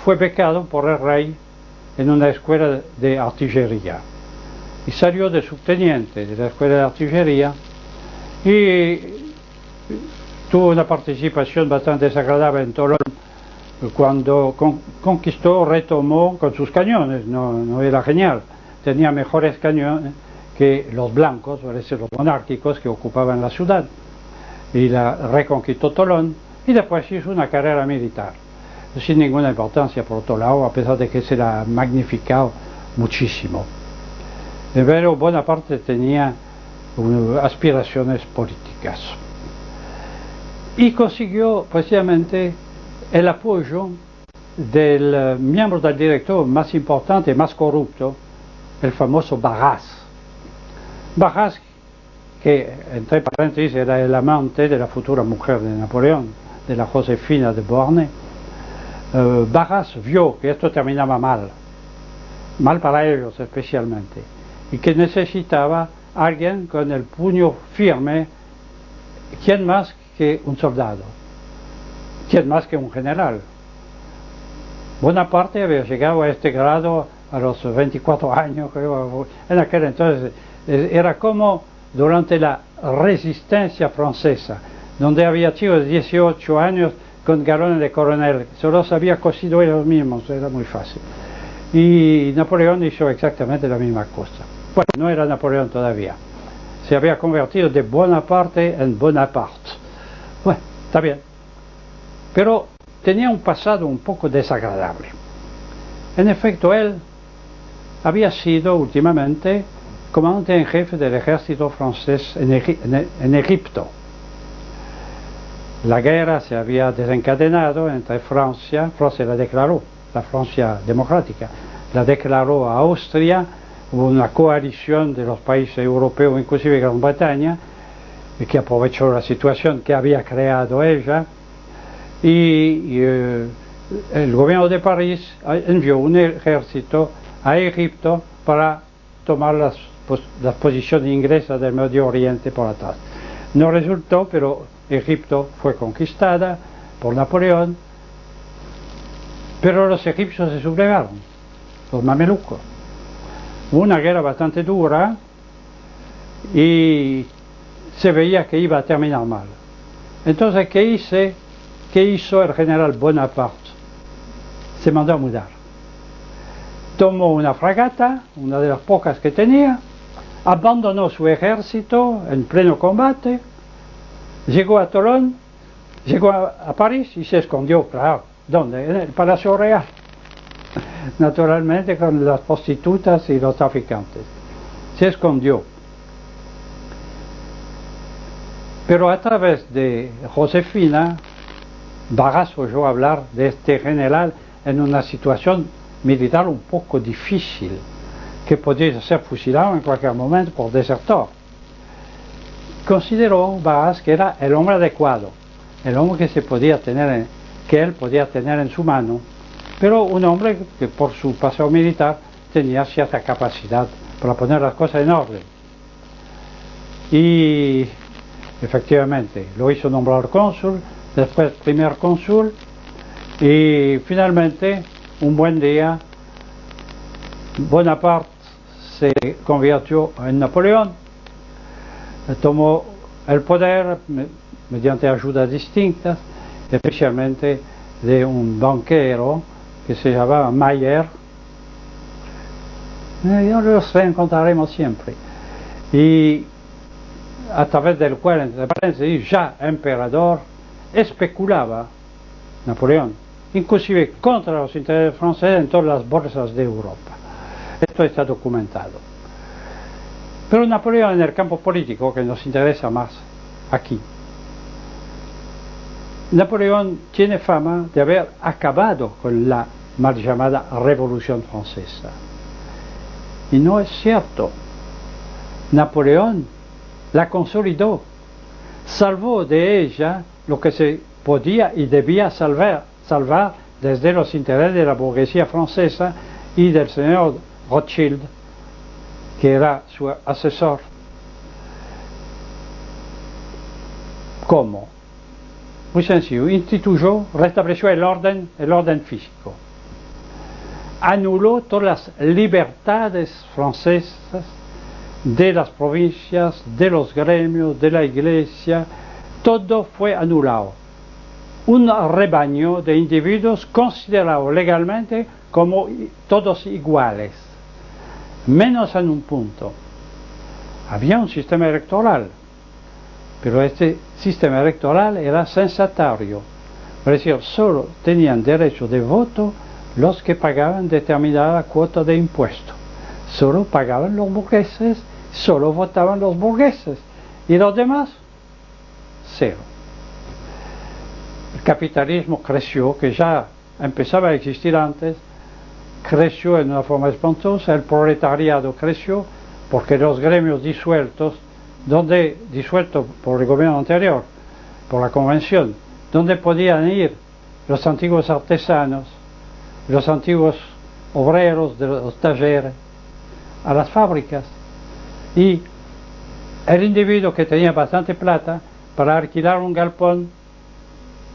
fue becado por el rey en una escuela de artillería y salió de subteniente de la escuela de artillería y tuvo una participación bastante desagradable en Tolón cuando conquistó, retomó con sus cañones. No era genial, tenía mejores cañones que los blancos, parece los monárquicos que ocupaban la ciudad, y la reconquistó Tolón y después hizo una carrera militar sin ninguna importancia por otro lado, a pesar de que se la ha magnificado muchísimo. Pero Bonaparte tenía aspiraciones políticas y consiguió precisamente el apoyo del miembro del directorio más importante, más corrupto, el famoso Barras. Barras, que entre paréntesis era el amante de la futura mujer de Napoleón, de la Josefina de Beauharnais. Barras vio que esto terminaba mal para ellos especialmente, y que necesitaba alguien con el puño firme. ¿Quién más que un soldado? ¿Quién más que un general? Bonaparte había llegado a este grado a los 24 años, creo. En aquel entonces era como durante la resistencia francesa, donde había chicos de 18 años con galones de coronel, solo se había cosido ellos mismos, era muy fácil. Y Napoleón hizo exactamente la misma cosa. Bueno, no era Napoleón todavía, se había convertido de Bonaparte en Bonaparte. Bueno, está bien, pero tenía un pasado un poco desagradable. En efecto, él había sido últimamente comandante en jefe del ejército francés en Egipto. La guerra se había desencadenado entre Francia la declaró, la Francia democrática, la declaró a Austria, hubo una coalición de los países europeos, inclusive Gran Bretaña, que aprovechó la situación que había creado ella, y el gobierno de París envió un ejército a Egipto para tomar las posiciones inglesas del Medio Oriente por atrás. No resultó, pero Egipto fue conquistada por Napoleón, pero los egipcios se sublevaron, los mamelucos. Hubo una guerra bastante dura y se veía que iba a terminar mal. Entonces, ¿qué hizo el general Bonaparte? Se mandó a mudar. Tomó una fragata, una de las pocas que tenía, abandonó su ejército en pleno combate, llegó a Tolón, llegó a París y se escondió, claro. ¿Dónde? En el Palacio Real. Naturalmente con las prostitutas y los traficantes. Se escondió. Pero a través de Josefina, Barras oyó hablar de este general en una situación militar un poco difícil, que podía ser fusilado en cualquier momento por desertor. Consideró Barras que era el hombre adecuado, el hombre que él podía tener en su mano, pero un hombre que por su pasado militar tenía cierta capacidad para poner las cosas en orden. Y efectivamente lo hizo nombrar cónsul, después primer cónsul, y finalmente un buen día Bonaparte se convirtió en Napoleón, tomó el poder mediante ayudas distintas, especialmente de un banquero que se llamaba Mayer. Los reencontraremos siempre, y a través del cual, entre paréntesis, ya emperador, especulaba Napoleón, inclusive contra los intereses franceses en todas las bolsas de Europa. Esto está documentado. Pero Napoleón, en el campo político, que nos interesa más aquí, Napoleón tiene fama de haber acabado con la mal llamada Revolución Francesa. Y no es cierto. Napoleón la consolidó, salvó de ella lo que se podía y debía salvar desde los intereses de la burguesía francesa y del señor Rothschild, que era su asesor. ¿Cómo? muy sencillo, instituyó, restableció el orden físico. Anuló todas las libertades francesas de las provincias, de los gremios, de la iglesia, todo fue anulado. Un rebaño de individuos considerados legalmente como todos iguales, menos en un punto. Había un sistema electoral, pero este sistema electoral era censatario, es decir, solo tenían derecho de voto los que pagaban determinada cuota de impuesto. Solo pagaban los burgueses, solo votaban los burgueses, y los demás, cero. El capitalismo creció, que ya empezaba a existir antes, creció en una forma espantosa, el proletariado creció, porque los gremios disueltos, disueltos por el gobierno anterior, por la convención, donde podían ir los antiguos artesanos, los antiguos obreros de los talleres, a las fábricas, y el individuo que tenía bastante plata para alquilar un galpón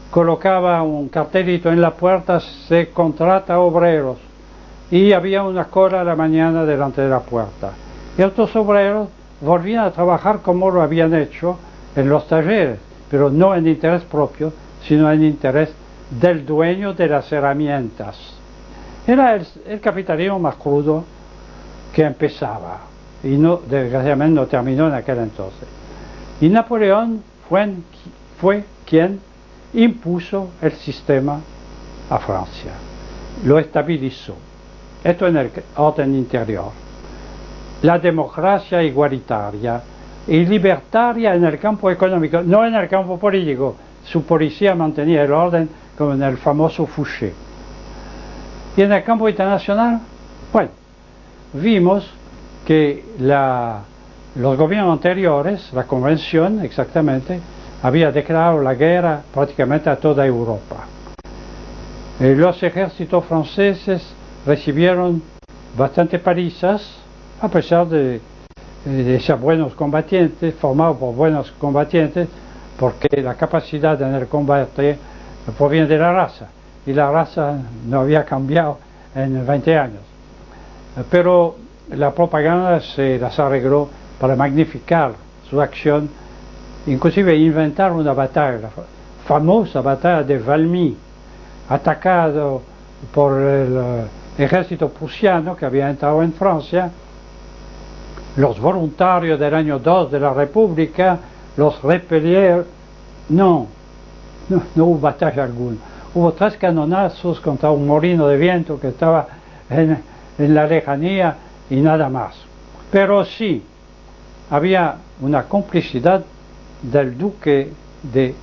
colocaba un cartelito en la puerta: se contrata obreros, y había una cola a la mañana delante de la puerta, y estos obreros volvían a trabajar como lo habían hecho en los talleres, pero no en interés propio, sino en interés del dueño de las herramientas. Era el capitalismo más crudo que empezaba, y no, desgraciadamente no terminó en aquel entonces. Y Napoleón fue quien impuso el sistema a Francia, lo estabilizó. Esto en el orden interior. La democracia igualitaria y libertaria en el campo económico, no en el campo político. Su policía mantenía el orden, como en el famoso Fouché. Y en el campo internacional, bueno, vimos que los gobiernos anteriores, la convención exactamente, había declarado la guerra prácticamente a toda Europa. Los ejércitos franceses recibieron bastante palizas, a pesar de ser buenos combatientes, formados por buenos combatientes, porque la capacidad en el combate proviene de la raza, y la raza no había cambiado en 20 años. Pero la propaganda se las arregló para magnificar su acción, inclusive inventar una batalla, la famosa batalla de Valmy, atacado por el ejército prusiano que había entrado en Francia. Los voluntarios del año 2 de la República los repelieron. No hubo batalla alguna. Hubo 3 canonazos contra un molino de viento que estaba en la lejanía y nada más. Pero sí, había una complicidad del duque de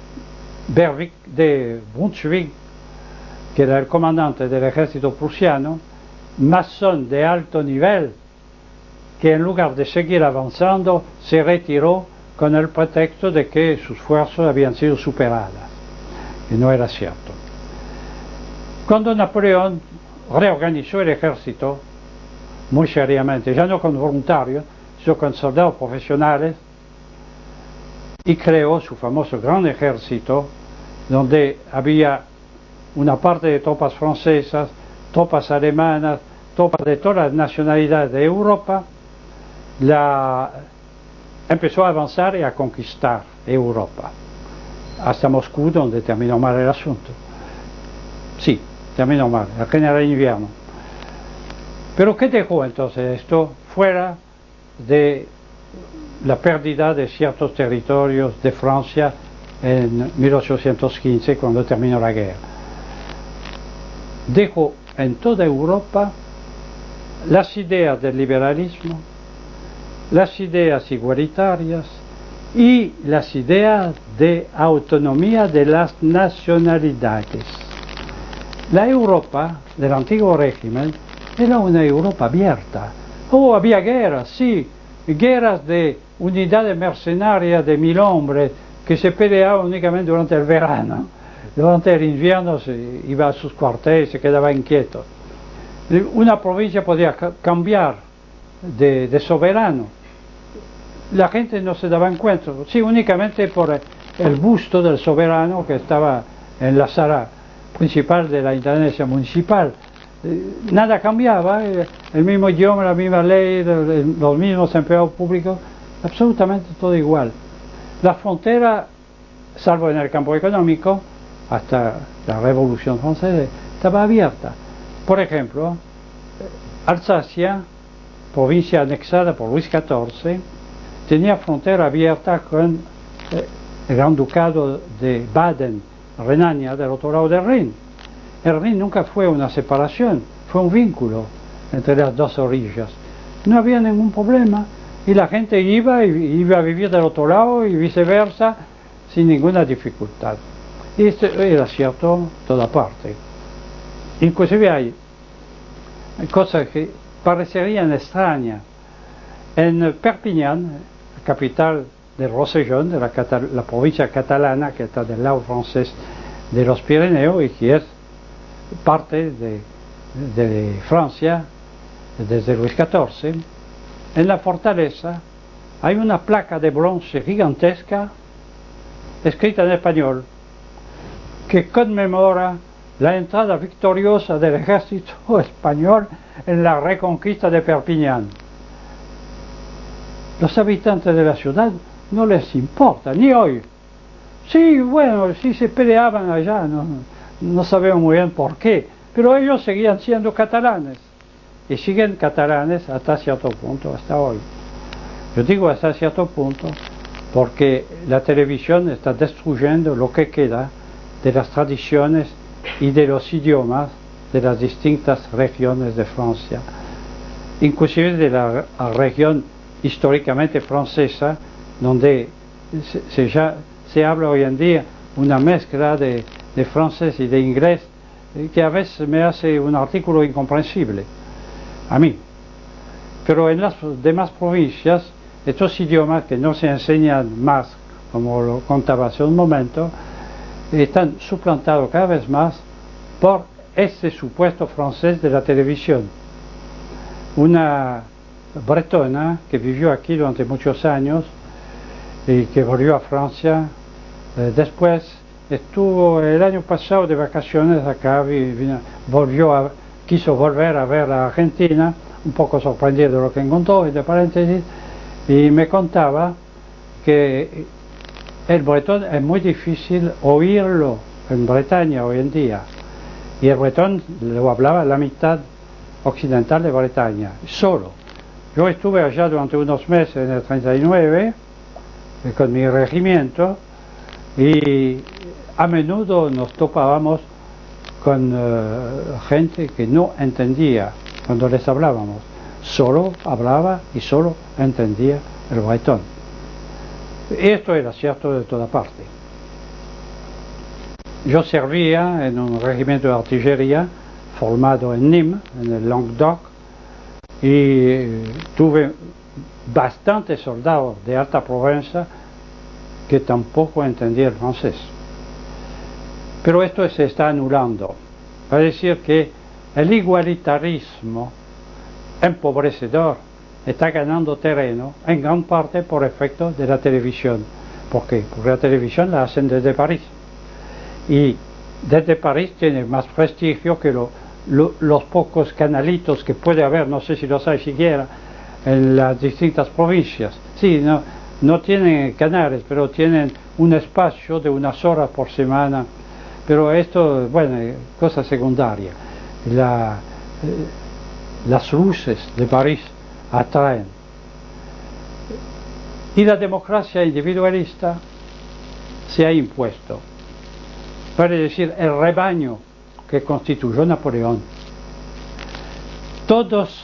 Brunswick, que era el comandante del ejército prusiano, masón de alto nivel, que en lugar de seguir avanzando se retiró con el pretexto de que sus fuerzas habían sido superadas, y no era cierto. Cuando Napoleón reorganizó el ejército muy seriamente, ya no con voluntarios, sino con soldados profesionales, y creó su famoso gran ejército, donde había una parte de tropas francesas, tropas alemanas, tropas de todas las nacionalidades de Europa. Empezó a avanzar y a conquistar Europa, hasta Moscú, donde terminó mal el asunto. Sí, terminó mal, el general invierno. Pero ¿qué dejó entonces esto? Fuera de la pérdida de ciertos territorios de Francia en 1815, cuando terminó la guerra. Dejó en toda Europa las ideas del liberalismo, las ideas igualitarias y las ideas de autonomía de las nacionalidades. La Europa del antiguo régimen era una Europa abierta. Había guerras, sí, guerras de unidades mercenarias de 1000 hombres que se peleaban únicamente durante el verano. Durante el invierno se iba a sus cuarteles y se quedaba inquieto. Una provincia podía cambiar de soberano. La gente no se daba cuenta, sí, únicamente por el busto del soberano que estaba en la sala principal de la Intendencia Municipal. Nada cambiaba, el mismo idioma, la misma ley, los mismos empleados públicos, absolutamente todo igual. La frontera, salvo en el campo económico, hasta la Revolución Francesa, estaba abierta. Por ejemplo, Alsacia, provincia anexada por Luis XIV, tenía frontera abierta con el Gran Ducado de Baden, Renania, del otro lado del Rin. El Rin nunca fue una separación, fue un vínculo entre las dos orillas. No había ningún problema y la gente iba a vivir del otro lado y viceversa sin ninguna dificultad. Y esto era cierto en toda parte. Inclusive hay cosas que parecerían extrañas. En Perpignan, capital de Rosellón, de la provincia catalana que está del lado francés de los Pirineos y que es parte de Francia desde Luis XIV, en la fortaleza hay una placa de bronce gigantesca escrita en español que conmemora la entrada victoriosa del ejército español en la reconquista de Perpignan. Los habitantes de la ciudad no les importa, ni hoy. Sí, bueno, sí se peleaban allá, no sabemos muy bien por qué, pero ellos seguían siendo catalanes y siguen catalanes hasta cierto punto, hasta hoy. Yo digo hasta cierto punto porque la televisión está destruyendo lo que queda de las tradiciones y de los idiomas de las distintas regiones de Francia, inclusive de la región históricamente francesa, donde se habla hoy en día una mezcla de francés y de inglés que a veces me hace un artículo incomprensible a mí. Pero en las demás provincias, estos idiomas que no se enseñan más, como lo contaba hace un momento, están suplantados cada vez más por ese supuesto francés de la televisión. Una bretona que vivió aquí durante muchos años y que volvió a Francia, después estuvo el año pasado de vacaciones acá, quiso volver a ver a Argentina, un poco sorprendido de lo que encontró, entre paréntesis, y me contaba que el bretón es muy difícil oírlo en Bretaña hoy en día, y el bretón lo hablaba la mitad occidental de Bretaña, solo. Yo estuve allá durante unos meses en el 39 con mi regimiento y a menudo nos topábamos con gente que no entendía cuando les hablábamos, solo hablaba y solo entendía el bretón. Esto era cierto de toda parte. Yo servía en un regimiento de artillería formado en Nîmes, en el Languedoc, y tuve bastantes soldados de alta Provenza que tampoco entendían el francés. Pero esto se está anulando. Es decir, que el igualitarismo empobrecedor está ganando terreno en gran parte por efecto de la televisión. ¿Por qué? Porque la televisión la hacen desde París. Y desde París tiene más prestigio que los pocos canalitos que puede haber, no sé si los hay siquiera, en las distintas provincias. Sí, no tienen canales, pero tienen un espacio de unas horas por semana. Pero esto, bueno, es cosa secundaria. Las luces de París atraen. Y la democracia individualista se ha impuesto. Vale decir, el rebaño que constituyó Napoleón. Todos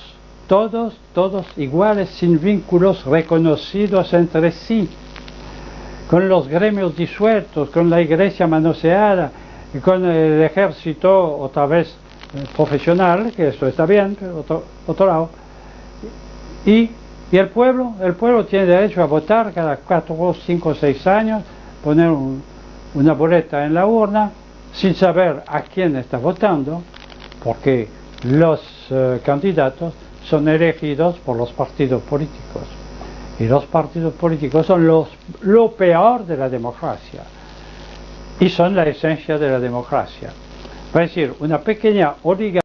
iguales, sin vínculos reconocidos entre sí, con los gremios disueltos, con la iglesia manoseada, con el ejército otra vez profesional, que eso está bien, pero otro lado. Y el pueblo tiene derecho a votar cada 4, 5, 6 años, poner una boleta en la urna, sin saber a quién está votando, porque los candidatos son elegidos por los partidos políticos. Y los partidos políticos son lo peor de la democracia y son la esencia de la democracia. Es decir, una pequeña oligarquía